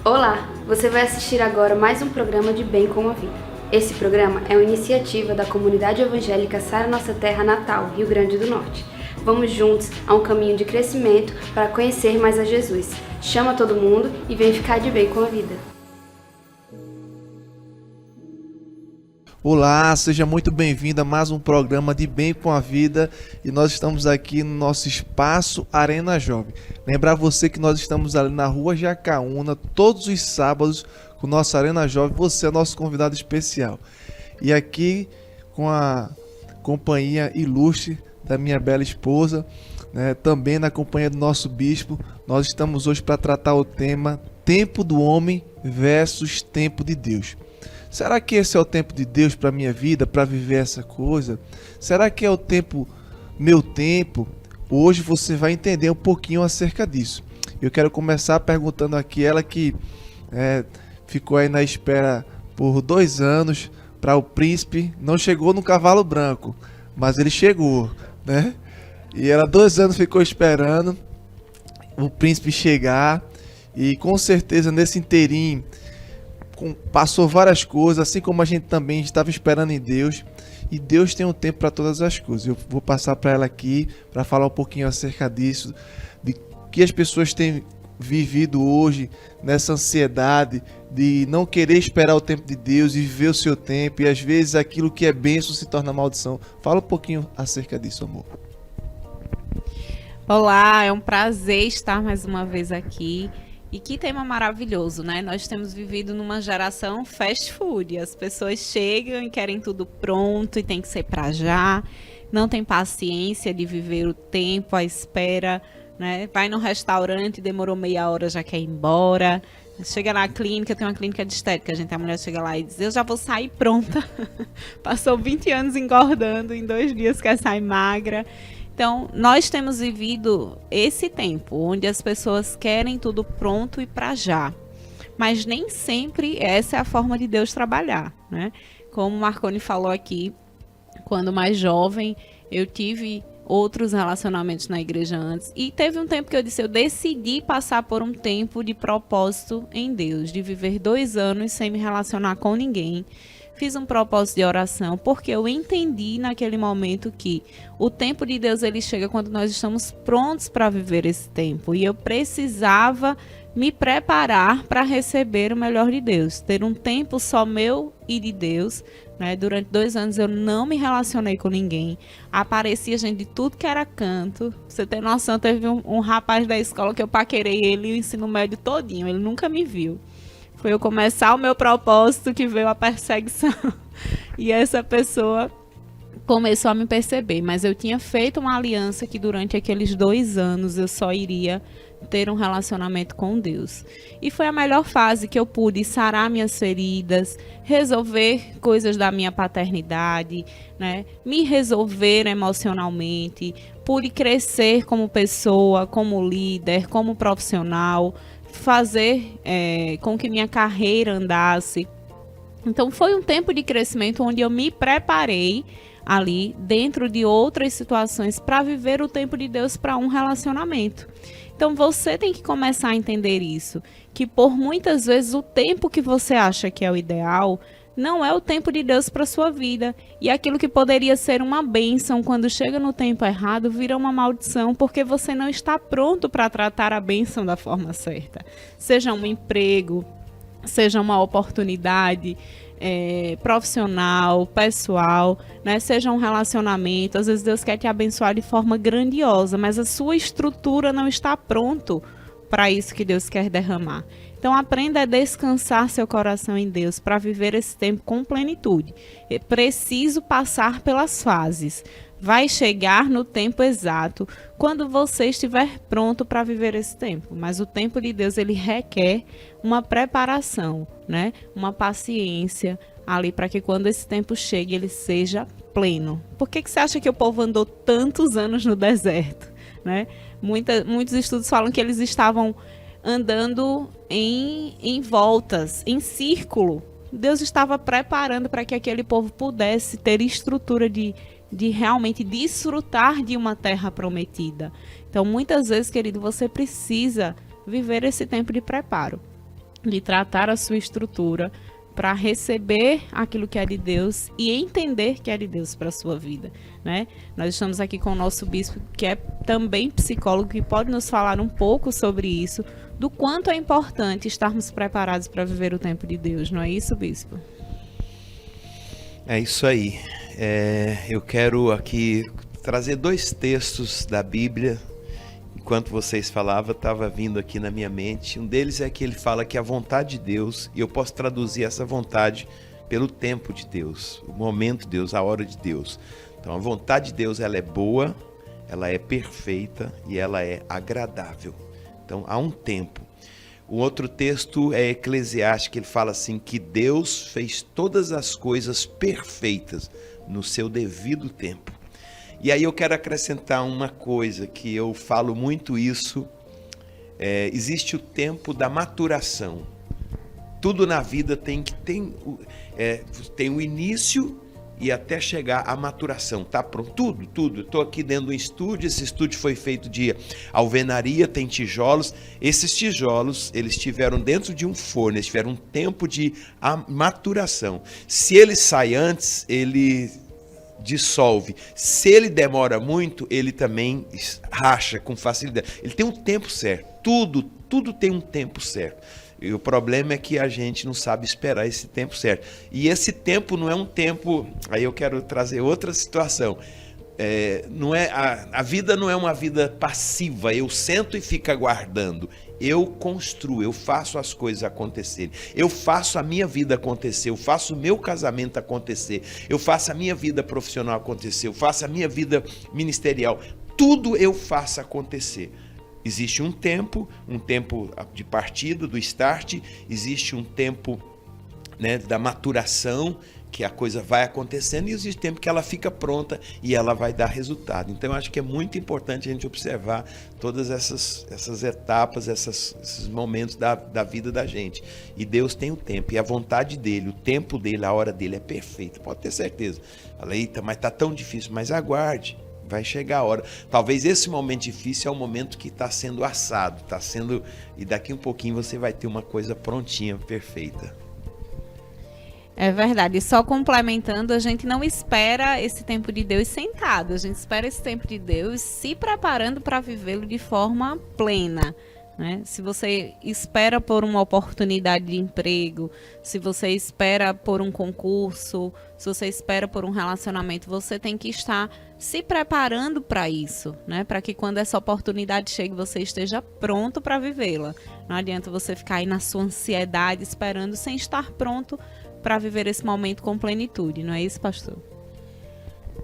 Olá, você vai assistir agora mais um programa de Bem com a Vida. Esse programa é uma iniciativa da comunidade evangélica Sara Nossa Terra Natal, Rio Grande do Norte. Vamos juntos a um caminho de crescimento para conhecer mais a Jesus. Chama todo mundo e vem ficar de bem com a vida. Olá, seja muito bem-vindo a mais um programa de Bem com a Vida e nós estamos aqui no nosso espaço Arena Jovem. Lembrar você que nós estamos ali na rua Jacaúna todos os sábados com o nosso Arena Jovem, você é nosso convidado especial. E aqui com a companhia ilustre da minha bela esposa, também na companhia do nosso bispo, nós estamos hoje para tratar o tema Tempo do Homem versus Tempo de Deus. Será que esse é o tempo de Deus para a minha vida, para viver essa coisa? Será que é o tempo, meu tempo? Hoje você vai entender um pouquinho acerca disso. Eu quero começar perguntando aqui, ela que ficou aí na espera por 2 anos para o príncipe, não chegou no cavalo branco, mas ele chegou, né? E ela 2 anos ficou esperando o príncipe chegar e com certeza nesse inteirinho passou várias coisas, assim como a gente também estava esperando em Deus, e Deus tem um tempo para todas as coisas. Eu vou passar para ela aqui para falar um pouquinho acerca disso, de que as pessoas têm vivido hoje nessa ansiedade de não querer esperar o tempo de Deus e viver o seu tempo, e às vezes aquilo que é bênção se torna maldição. Fala um pouquinho acerca disso, amor. Olá, é um prazer estar mais uma vez aqui. E que tema maravilhoso, né? Nós temos vivido numa geração fast food. As pessoas chegam e querem tudo pronto e tem que ser para já. Não tem paciência de viver o tempo, a espera, né? Vai no restaurante, demorou meia hora, já quer ir embora. Chega na clínica, tem uma clínica de estética, a mulher chega lá e diz, eu já vou sair pronta. Passou 20 anos engordando, em 2 dias quer sair magra. Então, nós temos vivido esse tempo, onde as pessoas querem tudo pronto e para já. Mas nem sempre essa é a forma de Deus trabalhar, né? Como o Marconi falou aqui, quando mais jovem, eu tive outros relacionamentos na igreja antes. E teve um tempo que eu disse, eu decidi passar por um tempo de propósito em Deus, de viver 2 anos sem me relacionar com ninguém. Fiz um propósito de oração, porque eu entendi naquele momento que o tempo de Deus ele chega quando nós estamos prontos para viver esse tempo. E eu precisava me preparar para receber o melhor de Deus. Ter um tempo só meu e de Deus. Né? Durante 2 anos eu não me relacionei com ninguém. Aparecia gente de tudo que era canto. Pra você ter noção, teve um rapaz da escola que eu paquerei ele o ensino médio todinho. Ele nunca me viu. Foi eu começar o meu propósito que veio a perseguição. E essa pessoa começou a me perceber. Mas eu tinha feito uma aliança que durante aqueles 2 anos eu só iria ter um relacionamento com Deus. E foi a melhor fase que eu pude sarar minhas feridas, resolver coisas da minha paternidade, né? Me resolver emocionalmente, pude crescer como pessoa, como líder, como profissional, fazer com que minha carreira andasse. Então foi um tempo de crescimento onde eu me preparei ali dentro de outras situações para viver o tempo de Deus para um relacionamento. Então você tem que começar a entender isso, que por muitas vezes o tempo que você acha que é o ideal não é o tempo de Deus para sua vida. E aquilo que poderia ser uma bênção, quando chega no tempo errado, vira uma maldição, porque você não está pronto para tratar a bênção da forma certa. Seja um emprego, seja uma oportunidade profissional, pessoal, né? Seja um relacionamento. Às vezes Deus quer te abençoar de forma grandiosa, mas a sua estrutura não está pronto para isso que Deus quer derramar. Então aprenda a descansar seu coração em Deus para viver esse tempo com plenitude. É preciso passar pelas fases. Vai chegar no tempo exato quando você estiver pronto para viver esse tempo. Mas o tempo de Deus ele requer uma preparação, né? Uma paciência ali para que quando esse tempo chegue ele seja pleno. Por que você acha que o povo andou tantos anos no deserto, né? Muitos estudos falam que eles estavam andando em voltas, em círculo. Deus estava preparando para que aquele povo pudesse ter estrutura de realmente desfrutar de uma terra prometida. Então, muitas vezes, querido, você precisa viver esse tempo de preparo. de tratar a sua estrutura para receber aquilo que é de Deus e entender que é de Deus para a sua vida, né? Nós estamos aqui com o nosso bispo, que é também psicólogo, que pode nos falar um pouco sobre isso, do quanto é importante estarmos preparados para viver o tempo de Deus, não é isso, bispo? É isso aí. Eu quero aqui trazer 2 textos da Bíblia. Enquanto vocês falavam, estava vindo aqui na minha mente. Um deles é que ele fala que a vontade de Deus, e eu posso traduzir essa vontade pelo tempo de Deus, o momento de Deus, a hora de Deus. Então a vontade de Deus, ela é boa, ela é perfeita e ela é agradável. Então há um tempo. O outro texto é Eclesiastes, que ele fala assim, que Deus fez todas as coisas perfeitas no seu devido tempo. E aí eu quero acrescentar uma coisa, que eu falo muito isso, existe o tempo da maturação. Tudo na vida tem o início e até chegar à maturação, tá pronto? Tudo. Eu estou aqui dentro de um estúdio, esse estúdio foi feito de alvenaria, tem tijolos. Esses tijolos, eles estiveram dentro de um forno, eles tiveram um tempo de maturação. Se ele sai antes, ele dissolve. Se ele demora muito, ele também racha com facilidade. Ele tem um tempo certo. Tudo tem um tempo certo. E o problema é que a gente não sabe esperar esse tempo certo. E esse tempo não é um tempo... Aí eu quero trazer outra situação. A vida não é uma vida passiva. Eu sento e fico aguardando. Eu construo, eu faço as coisas acontecerem. Eu faço a minha vida acontecer. Eu faço o meu casamento acontecer. Eu faço a minha vida profissional acontecer. Eu faço a minha vida ministerial. Tudo eu faço acontecer. Existe um tempo de partida, do start. Existe um tempo, né, da maturação, que a coisa vai acontecendo, e existe tempo que ela fica pronta e ela vai dar resultado. Então, eu acho que é muito importante a gente observar todas essas etapas, esses momentos da vida da gente. E Deus tem o tempo, e a vontade dele, o tempo dele, a hora dele é perfeita, pode ter certeza. Fala, eita, mas está tão difícil, mas aguarde. Vai chegar a hora. Talvez esse momento difícil é o momento que está sendo assado, e daqui um pouquinho você vai ter uma coisa prontinha, perfeita. É verdade. E só complementando, a gente não espera esse tempo de Deus sentado. A gente espera esse tempo de Deus se preparando para vivê-lo de forma plena, né? Se você espera por uma oportunidade de emprego, se você espera por um concurso, se você espera por um relacionamento, você tem que estar se preparando para isso, né? Para que quando essa oportunidade chegue, você esteja pronto para vivê-la. Não adianta você ficar aí na sua ansiedade esperando sem estar pronto para viver esse momento com plenitude, não é isso, pastor?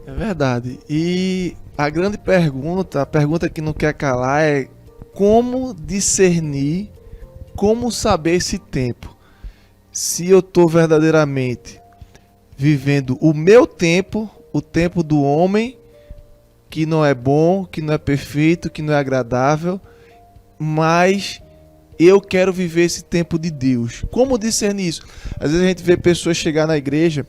É verdade. E a grande pergunta, a pergunta que não quer calar é como discernir, como saber esse tempo. Se eu estou verdadeiramente vivendo o meu tempo, o tempo do homem, que não é bom, que não é perfeito, que não é agradável, mas eu quero viver esse tempo de Deus. Como discernir isso? Às vezes a gente vê pessoas chegar na igreja,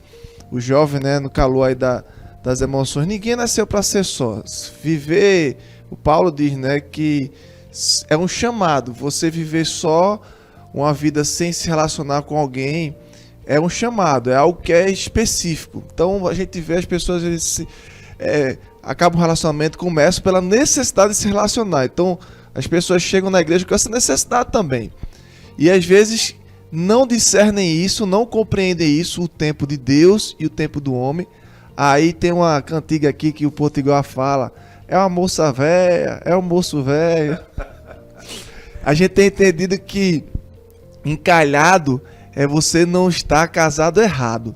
o jovem, né, no calor aí das emoções. Ninguém nasceu para ser só. Viver, o Paulo diz, né, que é um chamado. Você viver só uma vida sem se relacionar com alguém é um chamado, é algo que é específico. Então a gente vê as pessoas, eles acabam o relacionamento, começam pela necessidade de se relacionar. Então as pessoas chegam na igreja com essa necessidade também. E às vezes não discernem isso, não compreendem isso, o tempo de Deus e o tempo do homem. Aí tem uma cantiga aqui que o Potiguar fala: é uma moça velha, é um moço velho. A gente tem entendido que encalhado é você não estar casado errado,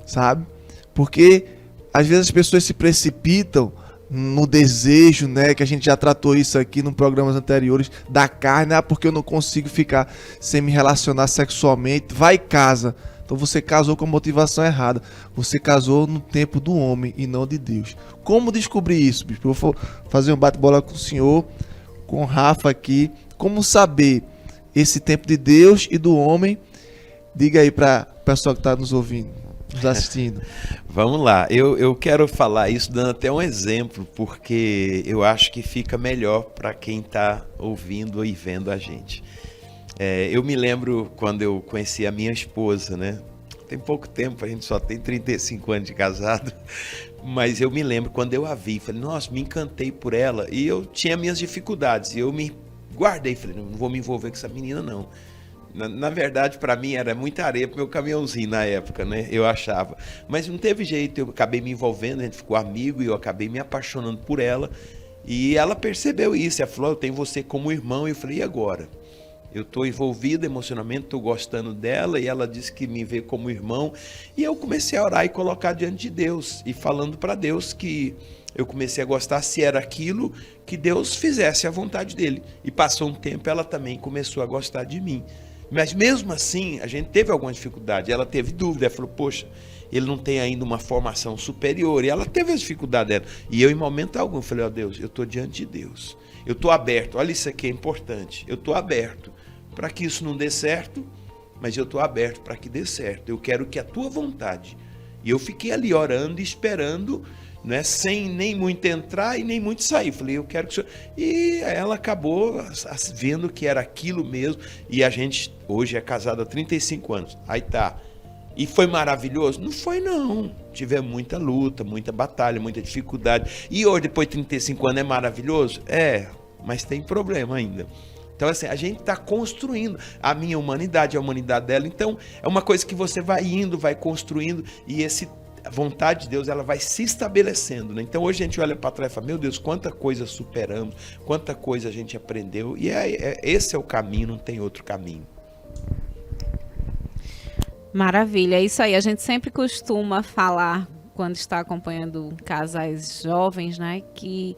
sabe? Porque às vezes as pessoas se precipitam no desejo, né, que a gente já tratou isso aqui nos programas anteriores, da carne, porque eu não consigo ficar sem me relacionar sexualmente, vai e casa. Então você casou com a motivação errada, você casou no tempo do homem e não de Deus. Como descobrir isso, bispo? Eu vou fazer um bate-bola com o senhor, com o Rafa aqui, como saber esse tempo de Deus e do homem. Diga aí para o pessoal que está nos ouvindo, nos assistindo. Vamos lá, eu quero falar isso dando até um exemplo, porque eu acho que fica melhor para quem está ouvindo e vendo a gente. Eu me lembro quando eu conheci a minha esposa, né? Tem pouco tempo, a gente só tem 35 anos de casado, mas eu me lembro quando eu a vi, falei, nossa, me encantei por ela, e eu tinha minhas dificuldades, e eu me guardei, falei, não vou me envolver com essa menina não. Na verdade, para mim era muita areia pro meu caminhãozinho na época, né? Eu achava. Mas não teve jeito, eu acabei me envolvendo, a gente ficou amigo e eu acabei me apaixonando por ela. E ela percebeu isso, ela falou, eu tenho você como irmão. E eu falei, e agora? Eu estou envolvido emocionalmente, estou gostando dela, e ela disse que me vê como irmão. E eu comecei a orar e colocar diante de Deus, e falando para Deus que eu comecei a gostar, se era aquilo, que Deus fizesse a vontade dele. E passou um tempo, ela também começou a gostar de mim. Mas mesmo assim, a gente teve alguma dificuldade. Ela teve dúvida, ela falou, poxa, ele não tem ainda uma formação superior. E ela teve a dificuldade dela. E eu, em momento algum, falei, ó Deus, eu estou diante de Deus. Eu estou aberto. Olha, isso aqui é importante. Eu estou aberto para que isso não dê certo, mas eu estou aberto para que dê certo. Eu quero que a tua vontade. E eu fiquei ali orando e esperando, né, sem nem muito entrar e nem muito sair. Falei, eu quero que o senhor... E ela acabou vendo que era aquilo mesmo. E a gente hoje é casado há 35 anos. Aí tá. E foi maravilhoso? Não foi não. Tivemos muita luta, muita batalha, muita dificuldade. E hoje, depois de 35 anos, é maravilhoso? É, mas tem problema ainda. Então, assim, a gente está construindo a minha humanidade, a humanidade dela. Então, é uma coisa que você vai indo, vai construindo, e a vontade de Deus, ela vai se estabelecendo, né? Então, hoje a gente olha para trás e fala, meu Deus, quanta coisa superamos, quanta coisa a gente aprendeu. E esse é o caminho, não tem outro caminho. Maravilha, é isso aí. A gente sempre costuma falar, quando está acompanhando casais jovens, né, que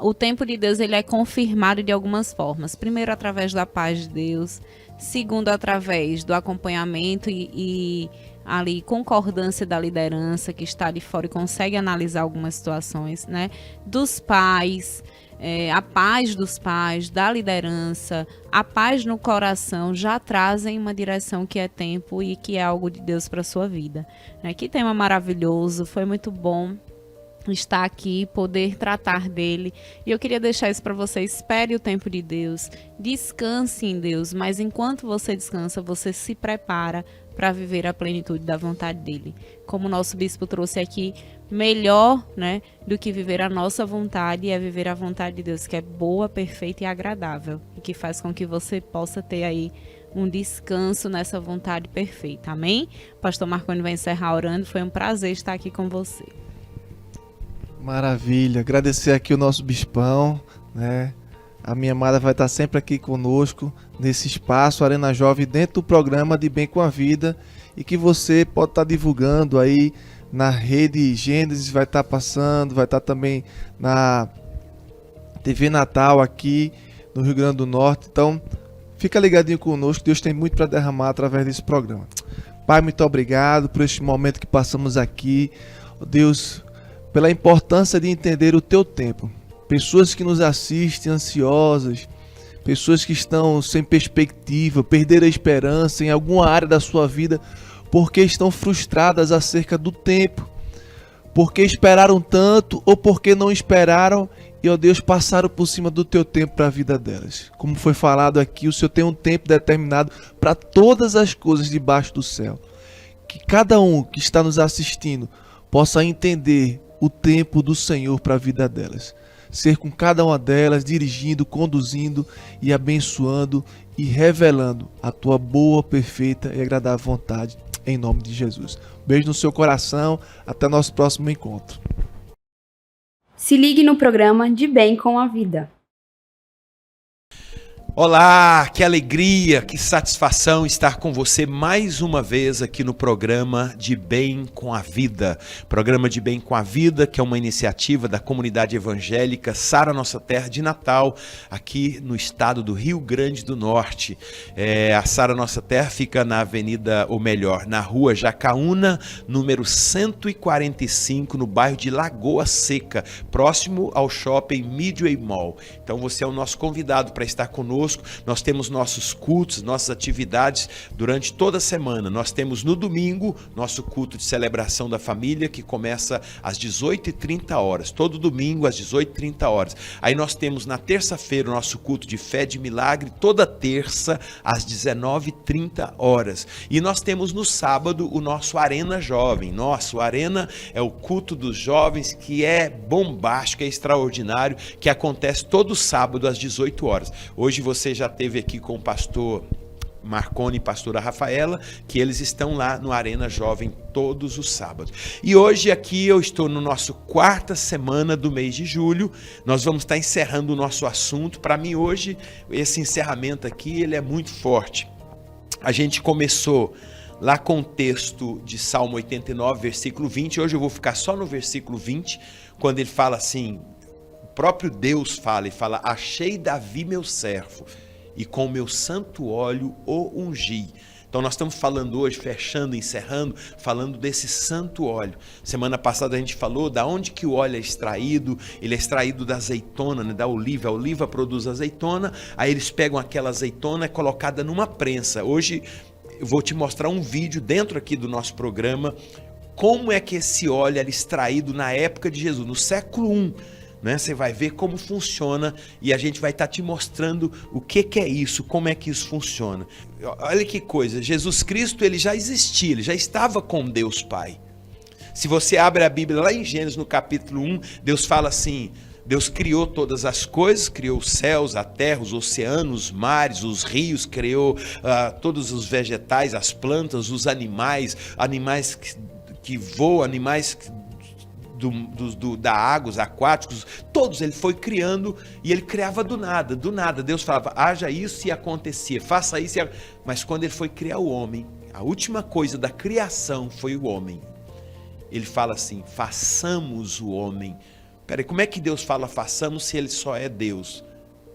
o tempo de Deus, ele é confirmado de algumas formas. Primeiro, através da paz de Deus. Segundo, através do acompanhamento e ali concordância da liderança que está de fora e consegue analisar algumas situações, né? Dos pais, a paz dos pais, da liderança, a paz no coração já trazem uma direção que é tempo e que é algo de Deus para a sua vida, né? Que tema maravilhoso, foi muito bom estar aqui, poder tratar dele. E eu queria deixar isso para você. Espere o tempo de Deus, descanse em Deus, mas enquanto você descansa, você se prepara para viver a plenitude da vontade dele. Como o nosso bispo trouxe aqui, melhor, né, do que viver a nossa vontade é viver a vontade de Deus, que é boa, perfeita e agradável, e que faz com que você possa ter aí um descanso nessa vontade perfeita. Amém? Pastor Marconi vai encerrar orando. Foi um prazer estar aqui com você. Maravilha, agradecer aqui o nosso bispão, né? A minha amada vai estar sempre aqui conosco nesse espaço Arena Jovem, dentro do programa de Bem com a Vida, e que você pode estar divulgando aí na rede Gênesis, vai estar passando, vai estar também na TV Natal aqui no Rio Grande do Norte. Então, fica ligadinho conosco, Deus tem muito para derramar através desse programa. Pai, muito obrigado por este momento que passamos aqui, Deus, pela importância de entender o teu tempo. Pessoas que nos assistem ansiosas, pessoas que estão sem perspectiva, perderam a esperança em alguma área da sua vida, porque estão frustradas acerca do tempo, porque esperaram tanto ou porque não esperaram e, ó Deus, passaram por cima do teu tempo para a vida delas. Como foi falado aqui, o Senhor tem um tempo determinado para todas as coisas debaixo do céu. Que cada um que está nos assistindo possa entender o tempo do Senhor para a vida delas. Ser com cada uma delas, dirigindo, conduzindo e abençoando e revelando a tua boa, perfeita e agradável vontade, em nome de Jesus. Beijo no seu coração, até nosso próximo encontro. Se ligue no programa De Bem com a Vida. Olá, que alegria, que satisfação estar com você mais uma vez aqui no programa De Bem com a Vida. Programa De Bem com a Vida, que é uma iniciativa da comunidade evangélica Sara Nossa Terra de Natal, aqui no estado do Rio Grande do Norte. A Sara Nossa Terra fica na avenida, ou melhor, na rua Jacaúna, número 145, no bairro de Lagoa Seca, próximo ao shopping Midway Mall. Então você é o nosso convidado para estar conosco conosco. Nós temos nossos cultos, nossas atividades durante toda a semana. Nós temos no domingo nosso culto de celebração da família, que começa às 18h30, todo domingo às 18h30. Aí nós temos na terça-feira o nosso culto de fé de milagre, toda terça às 19h30. E nós temos no sábado o nosso Arena Jovem. Nossa, o Arena é o culto dos jovens, que é bombástico, é extraordinário, que acontece todo sábado às 18h. Hoje você já esteve aqui com o pastor Marconi e pastora Rafaela, que eles estão lá no Arena Jovem todos os sábados. E hoje aqui eu estou no nosso quarta semana do mês de julho. Nós vamos estar encerrando o nosso assunto. Para mim hoje, esse encerramento aqui, ele é muito forte. A gente começou lá com o texto de Salmo 89, versículo 20. Hoje eu vou ficar só no versículo 20, quando ele fala assim, o próprio Deus fala, e fala: achei Davi meu servo, e com meu santo óleo o ungi. Então nós estamos falando hoje, fechando, encerrando, falando desse santo óleo. Semana passada a gente falou da onde que o óleo é extraído. Ele é extraído da azeitona, né, da oliva. A oliva produz azeitona, aí eles pegam aquela azeitona, é colocada numa prensa. Hoje eu vou te mostrar um vídeo dentro aqui do nosso programa, como é que esse óleo era extraído na época de Jesus, no século I. Né? Você vai ver como funciona e a gente vai estar te mostrando o que é isso, como é que isso funciona. Olha que coisa, Jesus Cristo, ele já existia, ele já estava com Deus Pai. Se você abre a Bíblia lá em Gênesis, no capítulo 1, Deus fala assim: Deus criou todas as coisas, criou os céus, a terra, os oceanos, os mares, os rios, criou todos os vegetais, as plantas, os animais, animais que voam, animais da água, os aquáticos, todos ele foi criando, e ele criava do nada. Deus falava, haja isso, e acontecia, faça isso, mas quando ele foi criar o homem, a última coisa da criação foi o homem. Ele fala assim, façamos o homem. Peraí, como é que Deus fala façamos se ele só é Deus?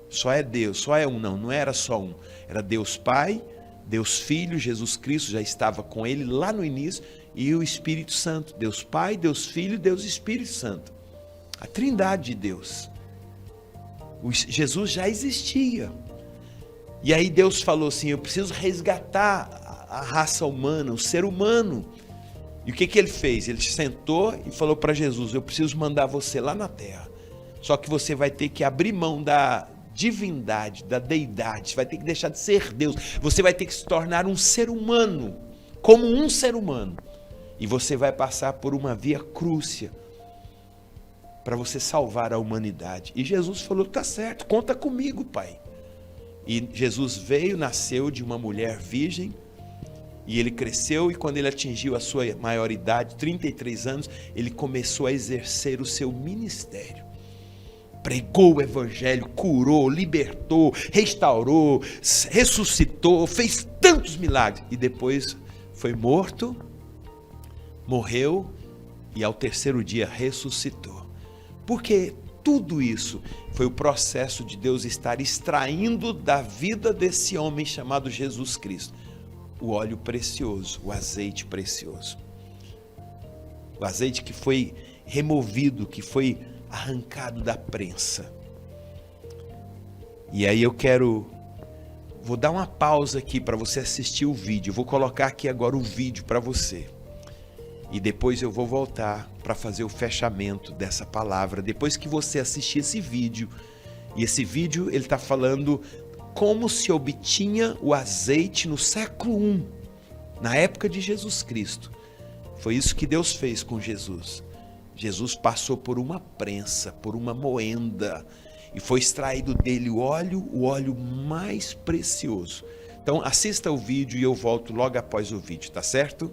Só é Deus, só é um, não era só um. Era Deus Pai, Deus Filho, Jesus Cristo já estava com ele lá no início, e o Espírito Santo, Deus Pai, Deus Filho, Deus Espírito Santo. A trindade de Deus. Jesus já existia. E aí Deus falou assim, eu preciso resgatar a raça humana, o ser humano. E o que ele fez? Ele sentou e falou para Jesus, eu preciso mandar você lá na terra. Só que você vai ter que abrir mão da divindade, da deidade, você vai ter que deixar de ser Deus. Você vai ter que se tornar um ser humano, como um ser humano. E você vai passar por uma via crúcia para você salvar a humanidade. E Jesus falou, tá certo, conta comigo, Pai. E Jesus veio, nasceu de uma mulher virgem, e ele cresceu, e quando ele atingiu a sua maioridade, 33 anos, ele começou a exercer o seu ministério. Pregou o evangelho, curou, libertou, restaurou, ressuscitou, fez tantos milagres. E depois foi morto, morreu e ao terceiro dia ressuscitou. Porque tudo isso foi o processo de Deus estar extraindo da vida desse homem chamado Jesus Cristo o óleo precioso, o azeite precioso. O azeite que foi removido, que foi arrancado da prensa. E aí vou dar uma pausa aqui para você assistir o vídeo. Eu vou colocar aqui agora o vídeo para você. E depois eu vou voltar para fazer o fechamento dessa palavra. Depois que você assistir esse vídeo, e esse vídeo ele está falando como se obtinha o azeite no século I, na época de Jesus Cristo. Foi isso que Deus fez com Jesus. Jesus passou por uma prensa, por uma moenda, e foi extraído dele o óleo mais precioso. Então assista o vídeo e eu volto logo após o vídeo, tá certo?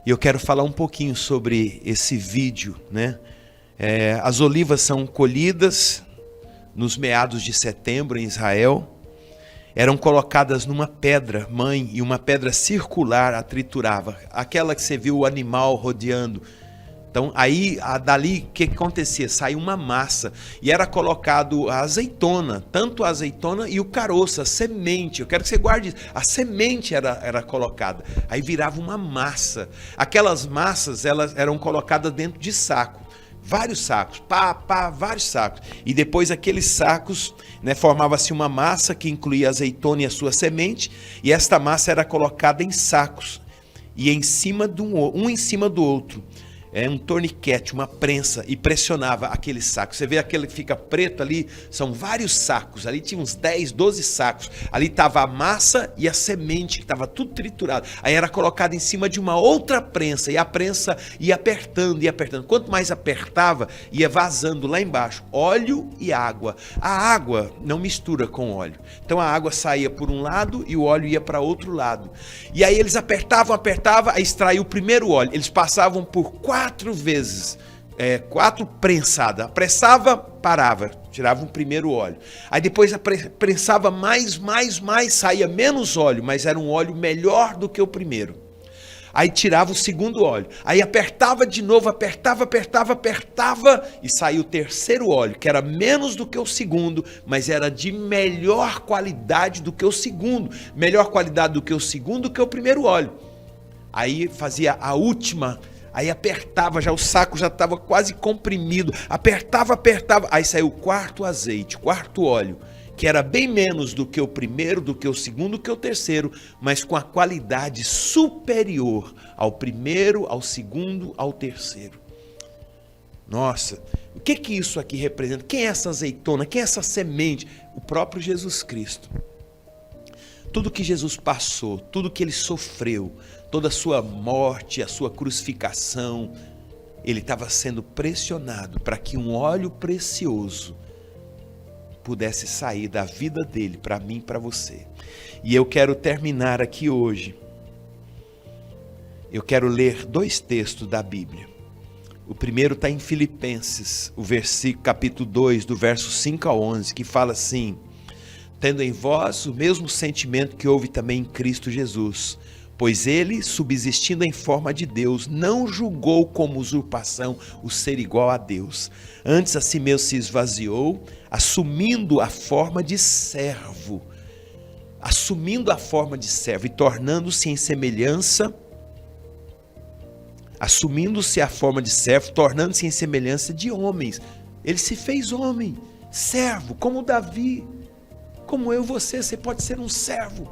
E eu quero falar um pouquinho sobre esse vídeo, né? As olivas são colhidas nos meados de setembro em Israel. Eram colocadas numa pedra mãe e uma pedra circular a triturava. Aquela que você viu o animal rodeando. Então aí, dali, o que acontecia? Saiu uma massa e era colocado a azeitona, tanto a azeitona e o caroço, a semente. Eu quero que você guarde isso. A semente era colocada, aí virava uma massa. Aquelas massas, elas eram colocadas dentro de saco. Vários sacos, vários sacos. E depois aqueles sacos, né, formava-se uma massa que incluía a azeitona e a sua semente. E esta massa era colocada em sacos. E em cima um em cima do outro. Um torniquete, uma prensa, e pressionava aquele saco. Você vê aquele que fica preto ali, são vários sacos, ali tinha uns 10, 12 sacos, ali estava a massa e a semente, que estava tudo triturado, aí era colocado em cima de uma outra prensa, e a prensa ia apertando, quanto mais apertava, ia vazando lá embaixo, óleo e água. A água não mistura com óleo, então a água saía por um lado e o óleo ia para outro lado, e aí eles apertavam, aí extraiu o primeiro óleo, eles passavam por 4 vezes, 4 prensadas. Prensava, parava, tirava um primeiro óleo. Aí depois prensava mais, saía menos óleo, mas era um óleo melhor do que o primeiro. Aí tirava o segundo óleo. Aí apertava de novo, apertava e saiu o terceiro óleo, que era menos do que o segundo, mas era de melhor qualidade do que o segundo. Melhor qualidade do que o segundo que o primeiro óleo. Aí fazia a última. Aí apertava, já o saco já estava quase comprimido, apertava, aí saiu o quarto azeite, quarto óleo, que era bem menos do que o primeiro, do que o segundo, do que o terceiro, mas com a qualidade superior ao primeiro, ao segundo, ao terceiro. Nossa, o que isso aqui representa? Quem é essa azeitona? Quem é essa semente? O próprio Jesus Cristo. Tudo que Jesus passou, tudo que ele sofreu, toda a sua morte, a sua crucificação, ele estava sendo pressionado para que um óleo precioso pudesse sair da vida dele para mim e para você. E eu quero terminar aqui hoje. Eu quero ler 2 textos da Bíblia. O primeiro está em Filipenses, o capítulo 2, do verso 5 a 11, que fala assim: tendo em vós o mesmo sentimento que houve também em Cristo Jesus, pois ele, subsistindo em forma de Deus, não julgou como usurpação o ser igual a Deus. Antes a si mesmo se esvaziou, assumindo a forma de servo, e tornando-se a forma de servo, tornando-se em semelhança de homens. Ele se fez homem, servo, como Davi. Como eu e você pode ser um servo.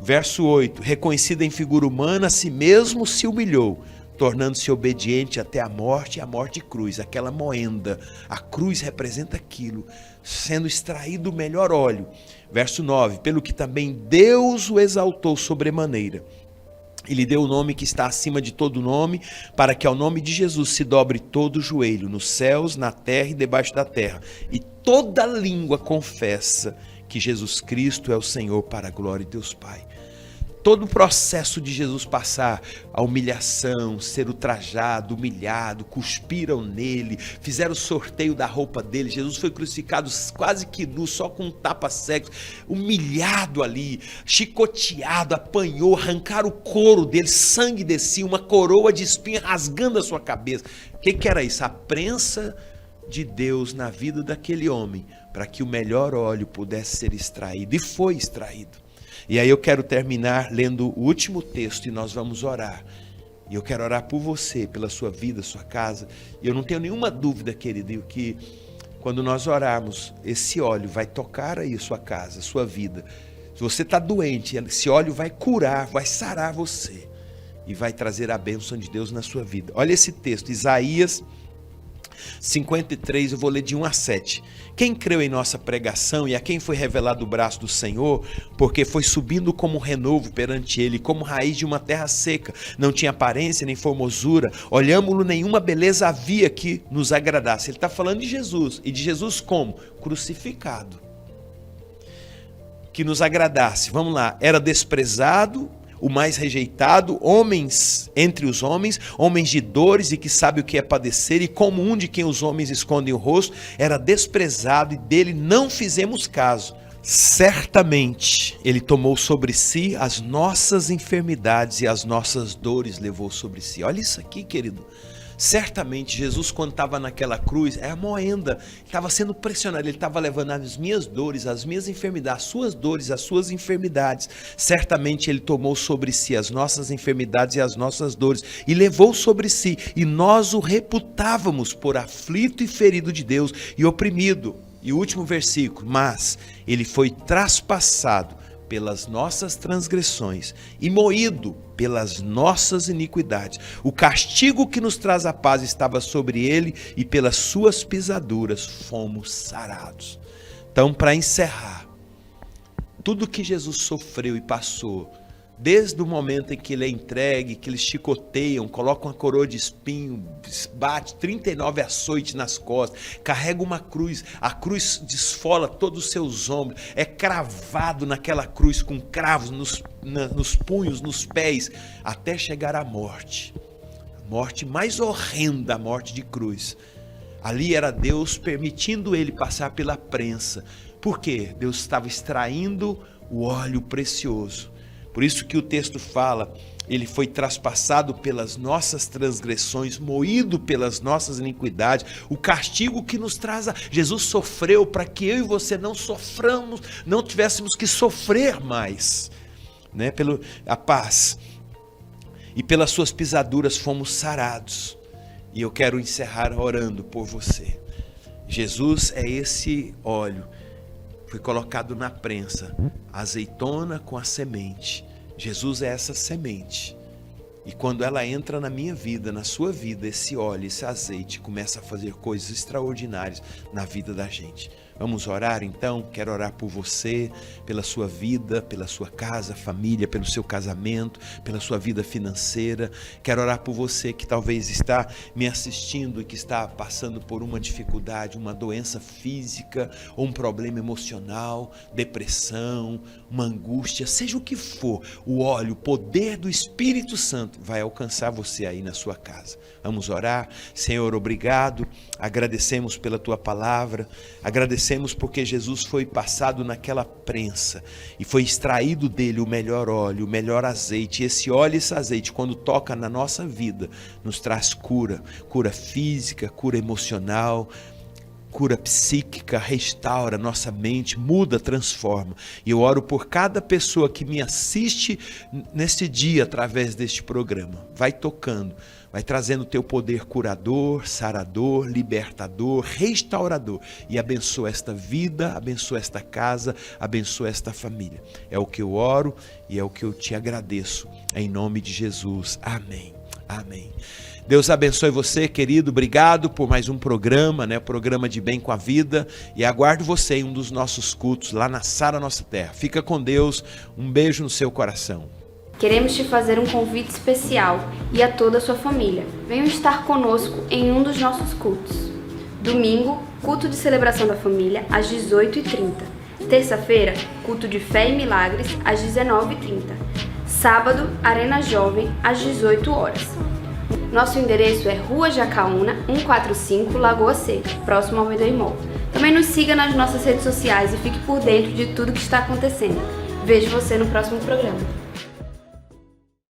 Verso 8, reconhecido em figura humana, a si mesmo se humilhou, tornando-se obediente até a morte, e a morte de cruz, aquela moenda. A cruz representa aquilo, sendo extraído o melhor óleo. Verso 9, pelo que também Deus o exaltou sobremaneira. E lhe deu o nome que está acima de todo nome, para que ao nome de Jesus se dobre todo o joelho, nos céus, na terra e debaixo da terra. E toda língua confessa que Jesus Cristo é o Senhor, para a glória de Deus Pai. Todo o processo de Jesus passar, a humilhação, ser ultrajado, humilhado, cuspiram nele, fizeram o sorteio da roupa dele, Jesus foi crucificado quase que nu, só com um tapa-cegos, humilhado ali, chicoteado, apanhou, arrancaram o couro dele, sangue descia, uma coroa de espinho rasgando a sua cabeça. O que era isso? A prensa de Deus na vida daquele homem, para que o melhor óleo pudesse ser extraído, e foi extraído. E aí eu quero terminar lendo o último texto e nós vamos orar. E eu quero orar por você, pela sua vida, sua casa. E eu não tenho nenhuma dúvida, querido, que quando nós orarmos, esse óleo vai tocar aí a sua casa, a sua vida. Se você está doente, esse óleo vai curar, vai sarar você. E vai trazer a bênção de Deus na sua vida. Olha esse texto, Isaías 53, eu vou ler de 1 a 7. Quem creu em nossa pregação e a quem foi revelado o braço do Senhor, porque foi subindo como renovo perante ele, como raiz de uma terra seca, não tinha aparência nem formosura, olhámo-lo, nenhuma beleza havia que nos agradasse. Ele está falando de Jesus, e de Jesus como? Crucificado. Que nos agradasse, vamos lá, era desprezado, o mais rejeitado, homens entre os homens, homens de dores e que sabe o que é padecer, e como um de quem os homens escondem o rosto, era desprezado e dele não fizemos caso. Certamente ele tomou sobre si as nossas enfermidades e as nossas dores levou sobre si. Olha isso aqui, querido. Certamente Jesus, quando estava naquela cruz, é a moenda, estava sendo pressionado, ele estava levando as minhas dores, as minhas enfermidades, as suas dores, as suas enfermidades. Certamente ele tomou sobre si as nossas enfermidades e as nossas dores e levou sobre si, e nós o reputávamos por aflito e ferido de Deus e oprimido. E o último versículo, mas ele foi traspassado pelas nossas transgressões e moído pelas nossas iniquidades. O castigo que nos traz a paz estava sobre ele e pelas suas pisaduras fomos sarados. Então, para encerrar, tudo que Jesus sofreu e passou, desde o momento em que ele é entregue, que eles chicoteiam, colocam uma coroa de espinho, bate 39 açoites nas costas, carrega uma cruz, a cruz desfola todos os seus ombros, é cravado naquela cruz com cravos nos punhos, nos pés, até chegar à morte. A morte mais horrenda, a morte de cruz. Ali era Deus permitindo ele passar pela prensa. Por quê? Deus estava extraindo o óleo precioso. Por isso que o texto fala, ele foi traspassado pelas nossas transgressões, moído pelas nossas iniquidades, o castigo que nos traz Jesus sofreu para que eu e você não soframos, não tivéssemos que sofrer mais, né? A paz. E pelas suas pisaduras fomos sarados. E eu quero encerrar orando por você. Jesus é esse óleo. Foi colocado na prensa, a azeitona com a semente. Jesus é essa semente. E quando ela entra na minha vida, na sua vida, esse óleo, esse azeite começa a fazer coisas extraordinárias na vida da gente. Vamos orar então? Quero orar por você, pela sua vida, pela sua casa, família, pelo seu casamento, pela sua vida financeira. Quero orar por você que talvez está me assistindo e que está passando por uma dificuldade, uma doença física ou um problema emocional, depressão, uma angústia, seja o que for, o óleo, o poder do Espírito Santo vai alcançar você aí na sua casa. Vamos orar. Senhor, obrigado, agradecemos pela tua palavra, agradecemos porque Jesus foi passado naquela prensa e foi extraído dele o melhor óleo, o melhor azeite. E esse óleo e esse azeite, quando toca na nossa vida, nos traz cura, cura física, cura emocional, cura psíquica, restaura nossa mente, muda, transforma. E eu oro por cada pessoa que me assiste neste dia através deste programa. Vai tocando, vai trazendo o teu poder curador, sarador, libertador, restaurador. E abençoa esta vida, abençoa esta casa, abençoa esta família. É o que eu oro e é o que eu te agradeço. Em nome de Jesus. Amém. Amém. Deus abençoe você, querido. Obrigado por mais um programa, né? Programa de Bem com a Vida. E aguardo você em um dos nossos cultos lá na Sara Nossa Terra. Fica com Deus. Um beijo no seu coração. Queremos te fazer um convite especial e a toda a sua família. Venham estar conosco em um dos nossos cultos. Domingo, culto de celebração da família, às 18h30. Terça-feira, culto de fé e milagres, às 19h30. Sábado, Arena Jovem, às 18 horas. Nosso endereço é Rua Jacaúna, 145, Lagoa Seca, próximo ao Medeimol. Também nos siga nas nossas redes sociais e fique por dentro de tudo que está acontecendo. Vejo você no próximo programa.